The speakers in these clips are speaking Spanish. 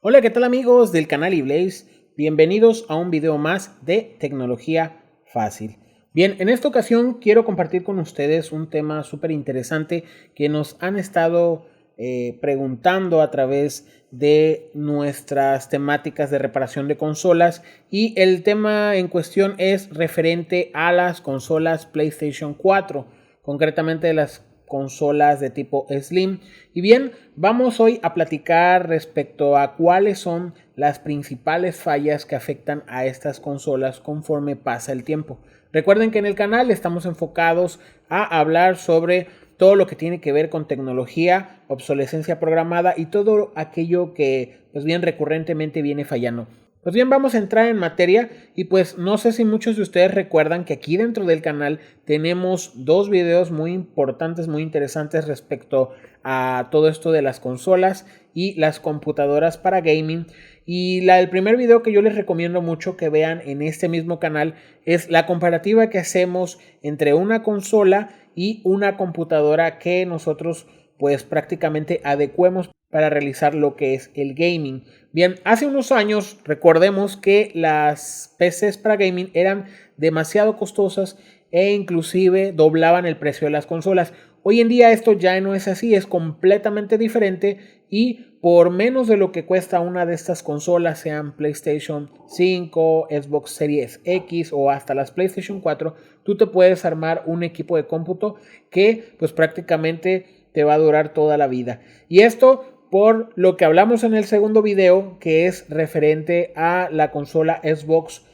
Hola, ¿qué tal amigos del canal eBlaze? Bienvenidos a un video más de tecnología fácil. Bien, en esta ocasión quiero compartir con ustedes un tema súper interesante que nos han estado preguntando a través de nuestras temáticas de reparación de consolas, y el tema en cuestión es referente a las consolas PlayStation 4, concretamente de las consolas de tipo Slim. Y bien, vamos hoy a platicar respecto a cuáles son las principales fallas que afectan a estas consolas conforme pasa el tiempo. Recuerden que en el canal estamos enfocados a hablar sobre todo lo que tiene que ver con tecnología, obsolescencia programada y todo aquello que pues bien recurrentemente viene fallando. Pues bien, vamos a entrar en materia y pues no sé si muchos de ustedes recuerdan que aquí dentro del canal tenemos dos videos muy importantes, muy interesantes respecto a todo esto de las consolas y las computadoras para gaming. Y el primer video que yo les recomiendo mucho que vean en este mismo canal es la comparativa que hacemos entre una consola y una computadora que nosotros pues prácticamente adecuemos para realizar lo que es el gaming. Bien, hace unos años recordemos que las PCs para gaming eran demasiado costosas e inclusive doblaban el precio de las consolas. Hoy en día esto ya no es así, es completamente diferente, y por menos de lo que cuesta una de estas consolas, sean PlayStation 5, Xbox Series X o hasta las PlayStation 4, tú te puedes armar un equipo de cómputo que pues prácticamente te va a durar toda la vida. Y esto por lo que hablamos en el segundo video, que es referente a la consola Xbox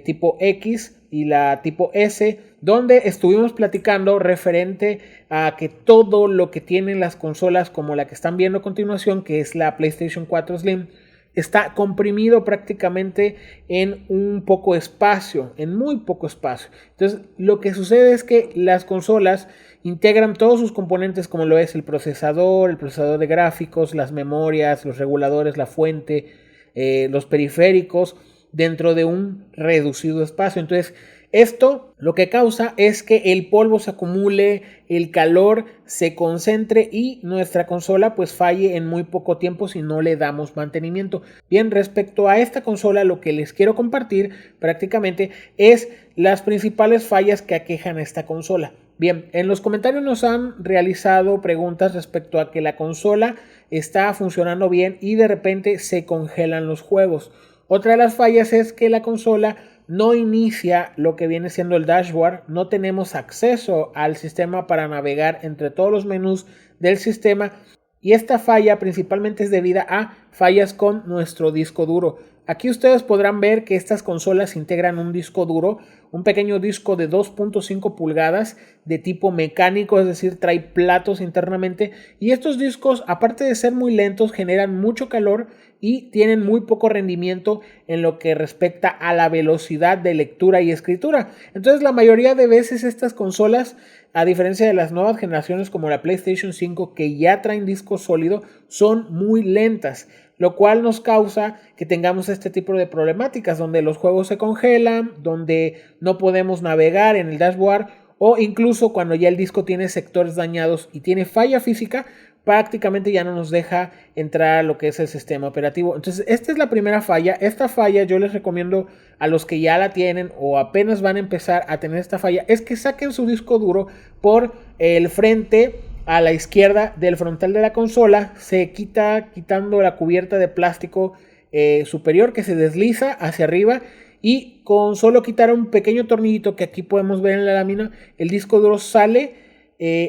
tipo X y la tipo S, donde estuvimos platicando referente a que todo lo que tienen las consolas como la que están viendo a continuación, que es la PlayStation 4 Slim, está comprimido prácticamente en un poco espacio, en muy poco espacio. Entonces, lo que sucede es que las consolas integran todos sus componentes, como lo es el procesador de gráficos, las memorias, los reguladores, la fuente, los periféricos, dentro de un reducido espacio. Entonces, esto lo que causa es que el polvo se acumule, el calor se concentre y nuestra consola pues falle en muy poco tiempo si no le damos mantenimiento. Bien, respecto a esta consola, lo que les quiero compartir prácticamente es las principales fallas que aquejan a esta consola. Bien, en los comentarios nos han realizado preguntas respecto a que la consola está funcionando bien y de repente se congelan los juegos. Otra de las fallas es que la consola no inicia lo que viene siendo el dashboard, no tenemos acceso al sistema para navegar entre todos los menús del sistema, y esta falla principalmente es debida a fallas con nuestro disco duro. Aquí ustedes podrán ver que estas consolas integran un disco duro, un pequeño disco de 2.5 pulgadas de tipo mecánico, es decir, trae platos internamente, y estos discos, aparte de ser muy lentos, generan mucho calor y tienen muy poco rendimiento en lo que respecta a la velocidad de lectura y escritura. Entonces, la mayoría de veces estas consolas, a diferencia de las nuevas generaciones como la PlayStation 5, que ya traen disco sólido, son muy lentas, lo cual nos causa que tengamos este tipo de problemáticas donde los juegos se congelan, donde no podemos navegar en el dashboard, o incluso cuando ya el disco tiene sectores dañados y tiene falla física, prácticamente ya no nos deja entrar a lo que es el sistema operativo. Entonces, esta es la primera falla. Esta falla yo les recomiendo a los que ya la tienen o apenas van a empezar a tener esta falla, es que saquen su disco duro por el frente a la izquierda del frontal de la consola. Se quitando la cubierta de plástico superior que se desliza hacia arriba, y con solo quitar un pequeño tornillito que aquí podemos ver en la lámina, el disco duro sale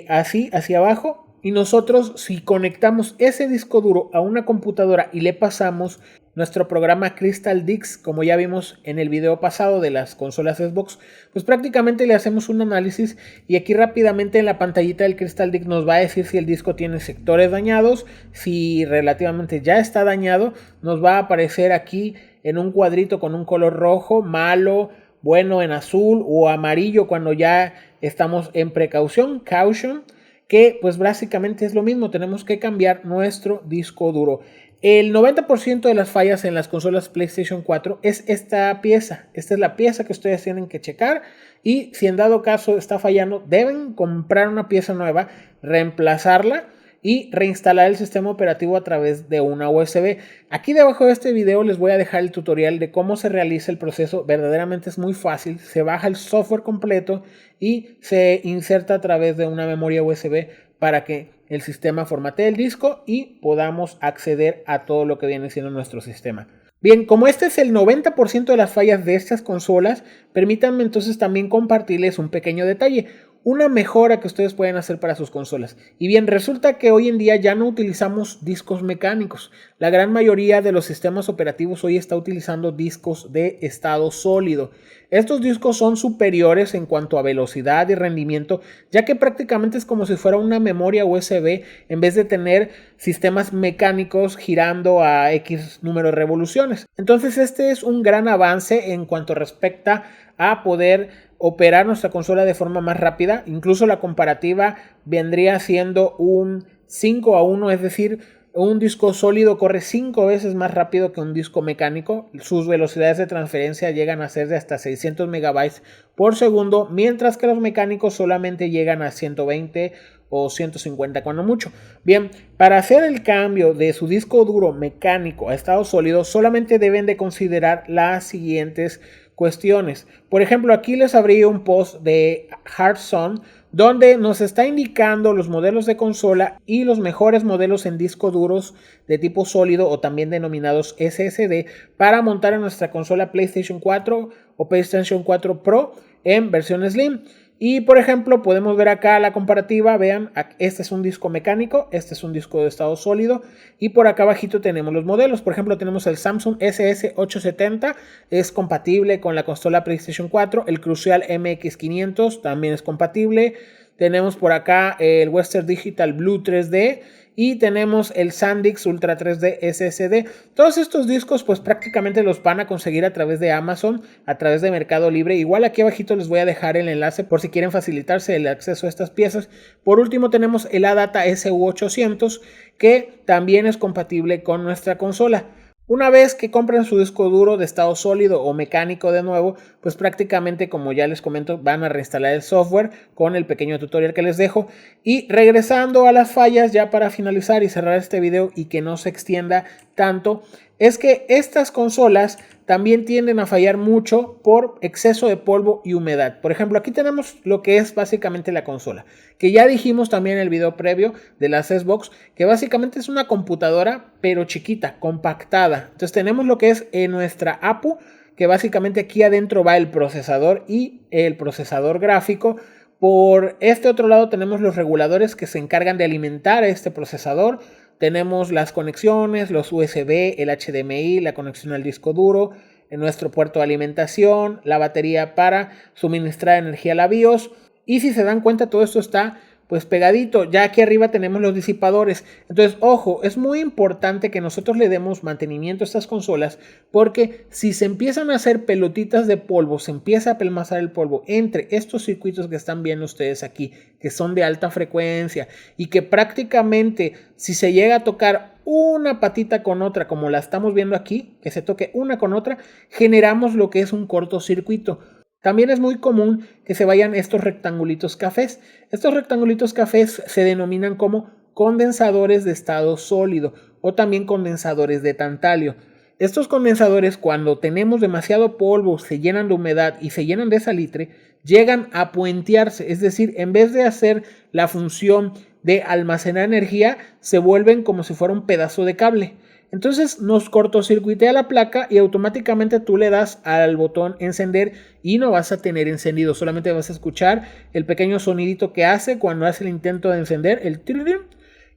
así hacia abajo. Y nosotros, si conectamos ese disco duro a una computadora y le pasamos nuestro programa Crystal Disk, como ya vimos en el video pasado de las consolas Xbox, pues prácticamente le hacemos un análisis, y aquí rápidamente en la pantallita del Crystal Disk nos va a decir si el disco tiene sectores dañados. Si relativamente ya está dañado, nos va a aparecer aquí en un cuadrito con un color rojo, malo, bueno en azul, o amarillo cuando ya estamos en precaución, caution, que pues básicamente es lo mismo, tenemos que cambiar nuestro disco duro. El 90% de las fallas en las consolas PlayStation 4 es esta pieza. Esta es la pieza que ustedes tienen que checar y si en dado caso está fallando, deben comprar una pieza nueva, reemplazarla y reinstalar el sistema operativo a través de una USB. Aquí debajo de este video les voy a dejar el tutorial de cómo se realiza el proceso. Verdaderamente es muy fácil. Se baja el software completo y se inserta a través de una memoria USB para que el sistema formatee el disco y podamos acceder a todo lo que viene siendo nuestro sistema. Bien, como este es el 90% de las fallas de estas consolas, permítanme entonces también compartirles un pequeño detalle, una mejora que ustedes pueden hacer para sus consolas. Y bien, resulta que hoy en día ya no utilizamos discos mecánicos. La gran mayoría de los sistemas operativos hoy está utilizando discos de estado sólido. Estos discos son superiores en cuanto a velocidad y rendimiento, ya que prácticamente es como si fuera una memoria USB en vez de tener sistemas mecánicos girando a X número de revoluciones. Entonces este es un gran avance en cuanto respecta a poder operar nuestra consola de forma más rápida. Incluso la comparativa vendría siendo un 5-1, es decir, un disco sólido corre 5 veces más rápido que un disco mecánico. Sus velocidades de transferencia llegan a ser de hasta 600 megabytes por segundo, mientras que los mecánicos solamente llegan a 120 o 150 cuando mucho. Bien, para hacer el cambio de su disco duro mecánico a estado sólido solamente deben de considerar las siguientes cuestiones. Por ejemplo, aquí les abrí un post de HardZone donde nos está indicando los modelos de consola y los mejores modelos en discos duros de tipo sólido o también denominados SSD para montar en nuestra consola PlayStation 4 o PlayStation 4 Pro en versión Slim. Y por ejemplo podemos ver acá la comparativa, vean, este es un disco mecánico, este es un disco de estado sólido y por acá abajito tenemos los modelos. Por ejemplo tenemos el Samsung SS870, es compatible con la consola PlayStation 4, el Crucial MX500 también es compatible, tenemos por acá el Western Digital Blue 3D y tenemos el SanDisk Ultra 3D SSD. Todos estos discos pues prácticamente los van a conseguir a través de Amazon, a través de Mercado Libre. Igual aquí abajito les voy a dejar el enlace por si quieren facilitarse el acceso a estas piezas. Por último tenemos el ADATA SU800 que también es compatible con nuestra consola. Una vez que compren su disco duro de estado sólido o mecánico de nuevo, pues prácticamente, como ya les comento, van a reinstalar el software con el pequeño tutorial que les dejo. Y regresando a las fallas, ya para finalizar y cerrar este video y que no se extienda tanto, es que estas consolas también tienden a fallar mucho por exceso de polvo y humedad. Por ejemplo, aquí tenemos lo que es básicamente la consola, que ya dijimos también en el video previo de la Xbox, que básicamente es una computadora, pero chiquita, compactada. Entonces tenemos lo que es nuestra APU, que básicamente aquí adentro va el procesador y el procesador gráfico. Por este otro lado tenemos los reguladores que se encargan de alimentar a este procesador. Tenemos las conexiones, los USB, el HDMI, la conexión al disco duro, en nuestro puerto de alimentación, la batería para suministrar energía a la BIOS. Y si se dan cuenta, todo esto está pues pegadito. Ya aquí arriba tenemos los disipadores. Entonces, ojo, es muy importante que nosotros le demos mantenimiento a estas consolas, porque si se empiezan a hacer pelotitas de polvo, se empieza a pelmazar el polvo entre estos circuitos que están viendo ustedes aquí, que son de alta frecuencia y que prácticamente si se llega a tocar una patita con otra, como la estamos viendo aquí, que se toque una con otra, generamos lo que es un cortocircuito. También es muy común que se vayan estos rectangulitos cafés. Estos rectangulitos cafés se denominan como condensadores de estado sólido o también condensadores de tantalio. Estos condensadores, cuando tenemos demasiado polvo, se llenan de humedad y se llenan de salitre, llegan a puentearse, es decir, en vez de hacer la función de almacenar energía, se vuelven como si fuera un pedazo de cable. Entonces nos cortocircuitea la placa y automáticamente tú le das al botón encender y no vas a tener encendido, solamente vas a escuchar el pequeño sonidito que hace cuando hace el intento de encender, el tirirín,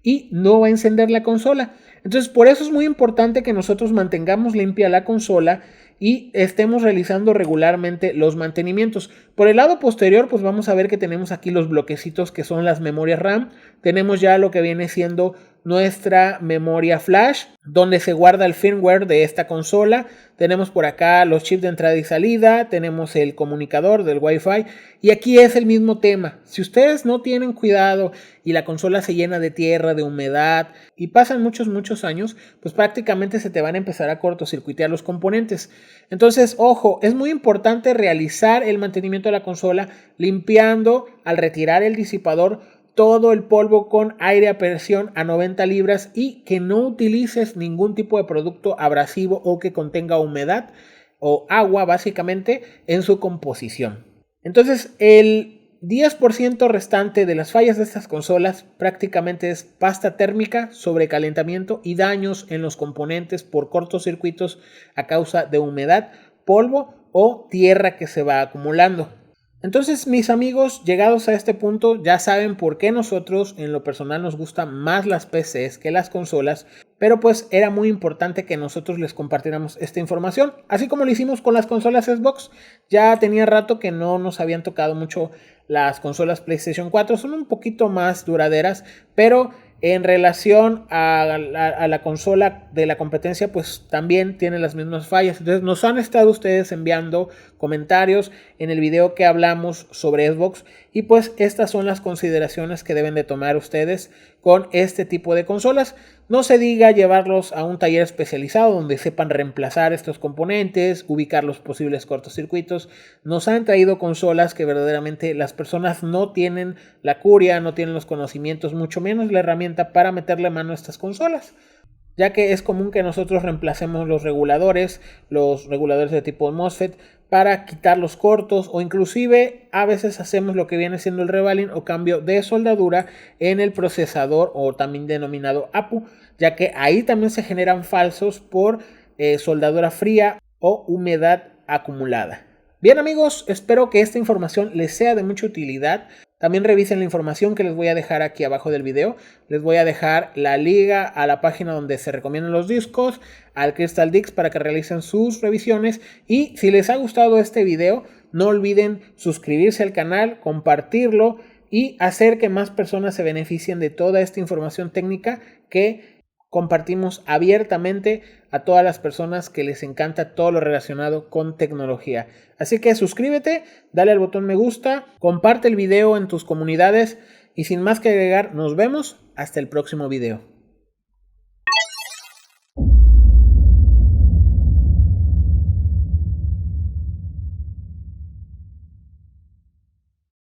y no va a encender la consola. Entonces por eso es muy importante que nosotros mantengamos limpia la consola y estemos realizando regularmente los mantenimientos. Por el lado posterior pues vamos a ver que tenemos aquí los bloquecitos que son las memorias RAM. Tenemos ya lo que viene siendo nuestra memoria flash, donde se guarda el firmware de esta consola. Tenemos por acá los chips de entrada y salida, tenemos el comunicador del Wi-Fi y aquí es el mismo tema. Si ustedes no tienen cuidado y la consola se llena de tierra, de humedad y pasan muchos años, pues prácticamente se te van a empezar a cortocircuitear los componentes. Entonces, ojo, es muy importante realizar el mantenimiento de la consola limpiando al retirar el disipador todo el polvo con aire a presión a 90 libras y que no utilices ningún tipo de producto abrasivo o que contenga humedad o agua básicamente en su composición. Entonces el 10% restante de las fallas de estas consolas prácticamente es pasta térmica, sobrecalentamiento y daños en los componentes por cortocircuitos a causa de humedad, polvo o tierra que se va acumulando. Entonces, mis amigos, llegados a este punto, ya saben por qué nosotros en lo personal nos gustan más las PCs que las consolas, pero pues era muy importante que nosotros les compartiéramos esta información, así como lo hicimos con las consolas Xbox. Ya tenía rato que no nos habían tocado mucho las consolas PlayStation 4, son un poquito más duraderas, pero en relación a la consola de la competencia, pues también tiene las mismas fallas. Entonces nos han estado ustedes enviando comentarios en el video que hablamos sobre Xbox y pues estas son las consideraciones que deben de tomar ustedes con este tipo de consolas. No se diga llevarlos a un taller especializado donde sepan reemplazar estos componentes, ubicar los posibles cortocircuitos. Nos han traído consolas que verdaderamente las personas no tienen la curia, no tienen los conocimientos, mucho menos la herramienta para meterle mano a estas consolas, ya que es común que nosotros reemplacemos los reguladores de tipo MOSFET para quitar los cortos o inclusive a veces hacemos lo que viene siendo el revaling o cambio de soldadura en el procesador o también denominado APU, ya que ahí también se generan falsos por soldadura fría o humedad acumulada. Bien amigos, espero que esta información les sea de mucha utilidad. También revisen la información que les voy a dejar aquí abajo del video. Les voy a dejar la liga a la página donde se recomiendan los discos, al Crystal Discs para que realicen sus revisiones. Y si les ha gustado este video, no olviden suscribirse al canal, compartirlo y hacer que más personas se beneficien de toda esta información técnica que compartimos abiertamente a todas las personas que les encanta todo lo relacionado con tecnología. Así que suscríbete, dale al botón me gusta, comparte el video en tus comunidades y sin más que agregar, nos vemos hasta el próximo video.